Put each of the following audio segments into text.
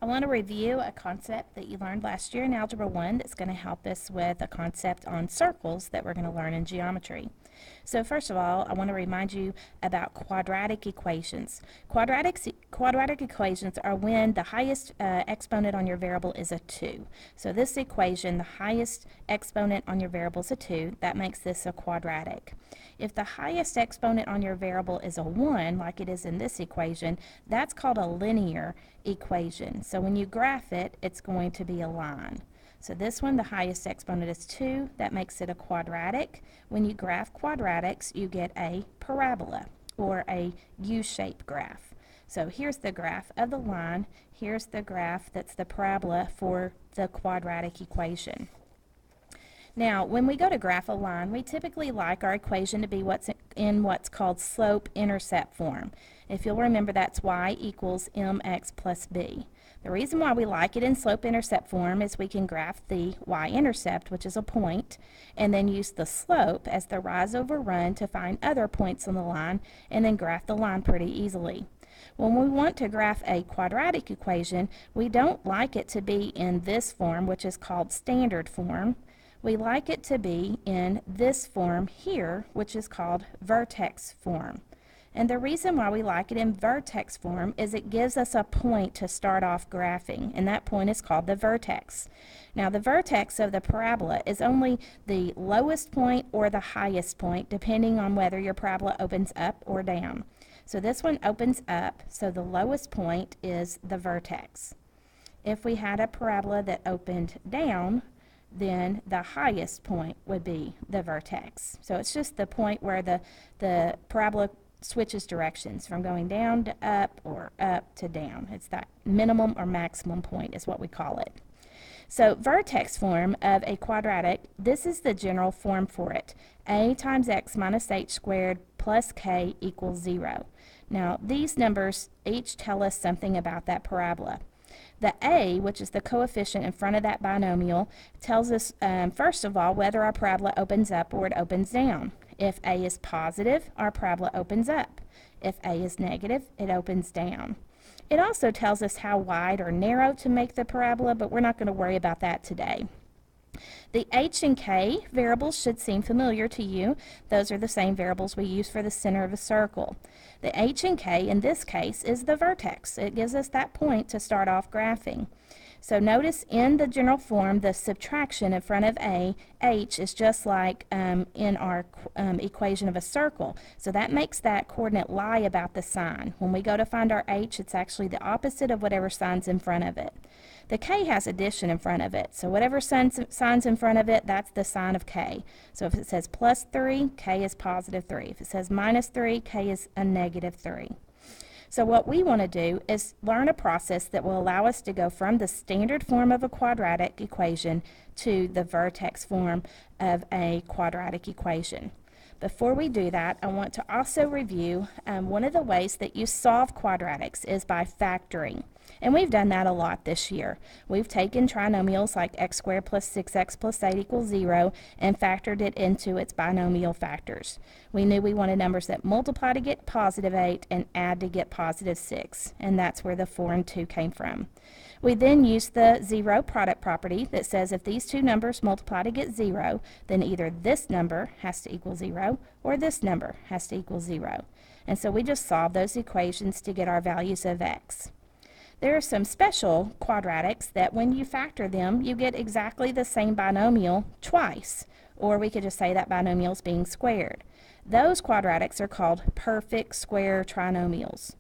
I want to review a concept that you learned last year in Algebra 1 that's going to help us with a concept on circles that we're going to learn in geometry. So first of all, I want to remind you about quadratic equations. Quadratic equations are when the highest exponent on your variable is a 2. So this equation, the highest exponent on your variable is a 2. That makes this a quadratic. If the highest exponent on your variable is a 1, like it is in this equation, that's called a linear equation. So when you graph it, it's going to be a line. So this one, the highest exponent is 2. That makes it a quadratic. When you graph quadratics, you get a parabola, or a U-shaped graph. So here's the graph of the line. Here's the graph that's the parabola for the quadratic equation. Now, when we go to graph a line, we typically like our equation to be what's called slope-intercept form. If you'll remember, that's y equals mx plus b. The reason why we like it in slope-intercept form is we can graph the y-intercept, which is a point, and then use the slope as the rise over run to find other points on the line, and then graph the line pretty easily. When we want to graph a quadratic equation, we don't like it to be in this form, which is called standard form. We like it to be in this form here, which is called vertex form. And the reason why we like it in vertex form is it gives us a point to start off graphing, and that point is called the vertex. Now, the vertex of the parabola is only the lowest point or the highest point, depending on whether your parabola opens up or down. So this one opens up, so the lowest point is the vertex. If we had a parabola that opened down, then the highest point would be the vertex. So it's just the point where the parabola switches directions from going down to up or up to down. It's that minimum or maximum point is what we call it. So vertex form of a quadratic, this is the general form for it. A times x minus h squared plus k equals 0. Now these numbers each tell us something about that parabola. The a, which is the coefficient in front of that binomial, tells us, first of all, whether our parabola opens up or it opens down. If a is positive, our parabola opens up. If a is negative, it opens down. It also tells us how wide or narrow to make the parabola, but we're not going to worry about that today. The h and k variables should seem familiar to you. Those are the same variables we use for the center of a circle. The h and k in this case is the vertex. It gives us that point to start off graphing. So notice in the general form, the subtraction in front of a, h, is just like in our equation of a circle. So that makes that coordinate lie about the sign. When we go to find our h, it's actually the opposite of whatever sign's in front of it. The k has addition in front of it, so whatever sign's in front of it, that's the sign of k. So if it says plus 3, k is positive 3. If it says minus 3, k is a negative 3. So what we want to do is learn a process that will allow us to go from the standard form of a quadratic equation to the vertex form of a quadratic equation. Before we do that, I want to also review one of the ways that you solve quadratics is by factoring. And we've done that a lot this year. We've taken trinomials like x squared plus 6x plus 8 equals 0 and factored it into its binomial factors. We knew we wanted numbers that multiply to get positive 8 and add to get positive 6, and that's where the 4 and 2 came from. We then used the zero product property that says if these two numbers multiply to get 0, then either this number has to equal 0 or this number has to equal 0. And so we just solved those equations to get our values of x. There are some special quadratics that when you factor them, you get exactly the same binomial twice, or we could just say that binomial is being squared. Those quadratics are called perfect square trinomials.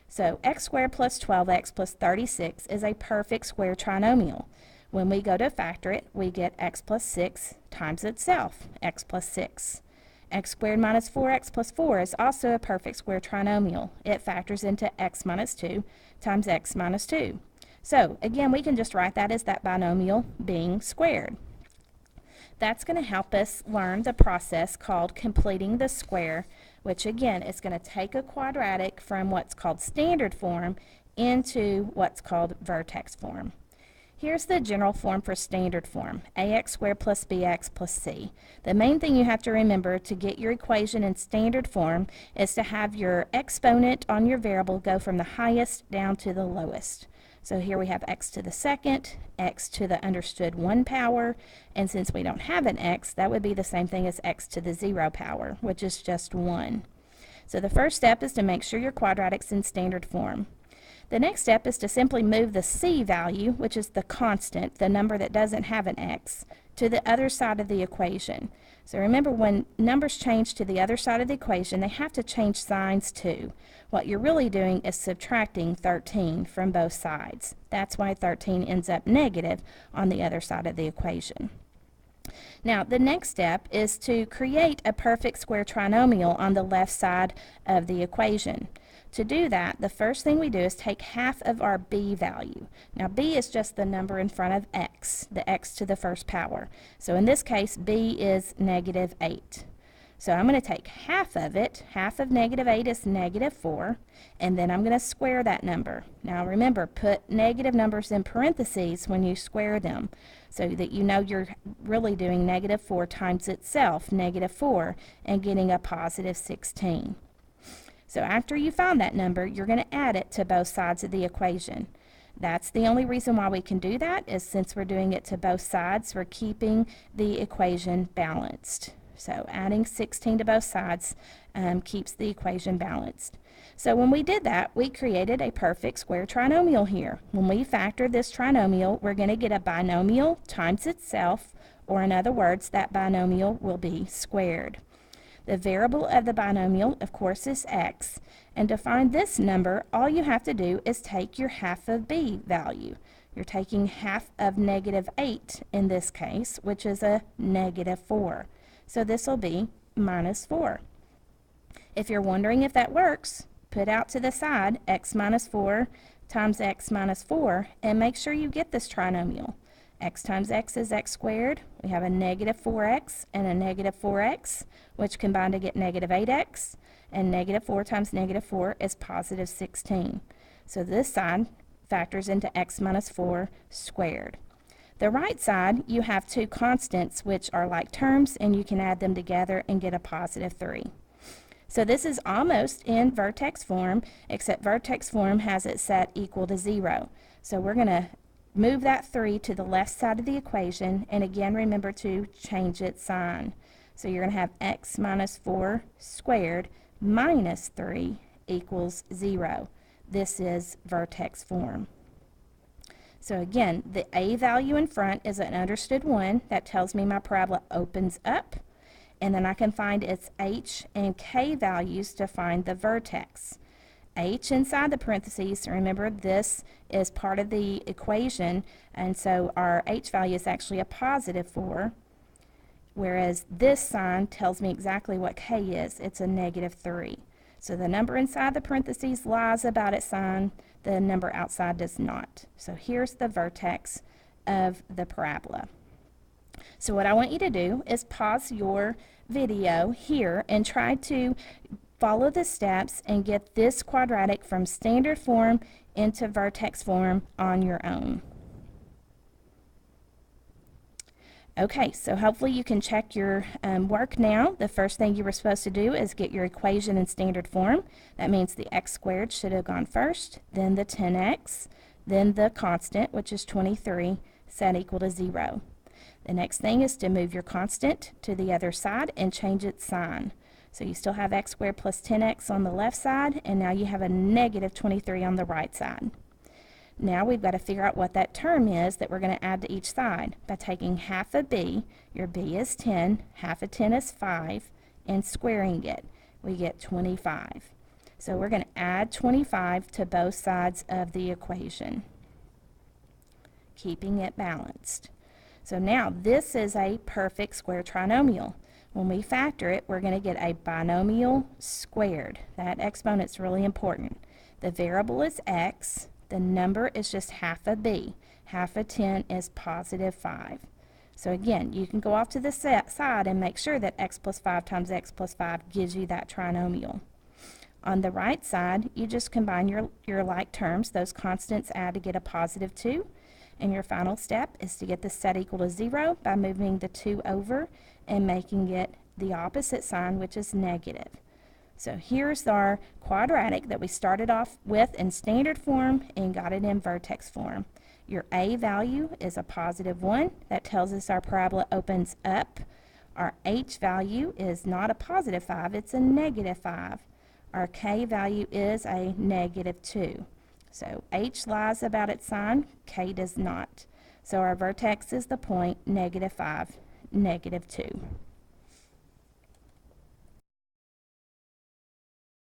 So x squared plus 12x plus 36 is a perfect square trinomial. When we go to factor it, we get x plus 6 times itself, x plus 6. X squared minus 4x plus 4 is also a perfect square trinomial. It factors into x minus 2 times x minus 2. So again, we can just write that as that binomial being squared. That's going to help us learn the process called completing the square, which again is going to take a quadratic from what's called standard form into what's called vertex form. Here's the general form for standard form, ax squared plus bx plus c. The main thing you have to remember to get your equation in standard form is to have your exponent on your variable go from the highest down to the lowest. So here we have x to the second, x to the understood 1 power, and since we don't have an x, that would be the same thing as x to the 0 power, which is just 1. So the first step is to make sure your quadratic's in standard form. The next step is to simply move the c value, which is the constant, the number that doesn't have an x, to the other side of the equation. So remember, when numbers change to the other side of the equation, they have to change signs too. What you're really doing is subtracting 13 from both sides. That's why 13 ends up negative on the other side of the equation. Now, the next step is to create a perfect square trinomial on the left side of the equation. To do that, the first thing we do is take half of our b value. Now, b is just the number in front of x, the x to the first power. So in this case, b is negative 8. So I'm going to take half of it. Half of negative 8 is negative 4, and then I'm going to square that number. Now remember, put negative numbers in parentheses when you square them, so that you know you're really doing negative 4 times itself, negative 4, and getting a positive 16. So after you find that number, you're going to add it to both sides of the equation. That's the only reason why we can do that, is since we're doing it to both sides, we're keeping the equation balanced. So adding 16 to both sides keeps the equation balanced. So when we did that, we created a perfect square trinomial here. When we factor this trinomial, we're going to get a binomial times itself, or in other words, that binomial will be squared. The variable of the binomial, of course, is x, and to find this number, all you have to do is take your half of b value. You're taking half of negative 8 in this case, which is a negative 4. So this will be minus 4. If you're wondering if that works, put out to the side x minus 4 times x minus 4, and make sure you get this trinomial. X times x is x squared. We have a negative 4x and a negative 4x, which combine to get negative 8x, and negative 4 times negative 4 is positive 16. So this side factors into x minus 4 squared. The right side, you have two constants which are like terms, and you can add them together and get a positive 3. So this is almost in vertex form, except vertex form has it set equal to 0. So we're going to move that 3 to the left side of the equation, and again remember to change its sign. So you're going to have x minus 4 squared minus 3 equals 0. This is vertex form. So again, the a value in front is an understood 1. That tells me my parabola opens up, and then I can find its h and k values to find the vertex. H inside the parentheses, remember this is part of the equation, and so our h value is actually a positive 4, whereas this sign tells me exactly what k is. It's a negative 3. So the number inside the parentheses lies about its sign, the number outside does not. So here's the vertex of the parabola. So what I want you to do is pause your video here and try to follow the steps and get this quadratic from standard form into vertex form on your own. Okay, so hopefully you can check your work now. The first thing you were supposed to do is get your equation in standard form. That means the x squared should have gone first, then the 10x, then the constant, which is 23, set equal to 0. The next thing is to move your constant to the other side and change its sign. So you still have x squared plus 10x on the left side, and now you have a negative 23 on the right side. Now we've got to figure out what that term is that we're going to add to each side by taking half of b, your b is 10, half of 10 is 5, and squaring it. We get 25. So we're going to add 25 to both sides of the equation, keeping it balanced. So now this is a perfect square trinomial. When we factor it, we're going to get a binomial squared. That exponent's really important. The variable is x. The number is just half of b. Half of 10 is positive 5. So again, you can go off to the side and make sure that x plus 5 times x plus 5 gives you that trinomial. On the right side, you just combine your like terms. Those constants add to get a positive 2. And your final step is to get the set equal to 0 by moving the 2 over and making it the opposite sign, which is negative. So here's our quadratic that we started off with in standard form and got it in vertex form. Your A value is a positive 1. That tells us our parabola opens up. Our H value is not a positive 5, it's a negative 5. Our K value is a negative 2. So H lies about its sign, K does not. So our vertex is the point, negative 5, negative 2.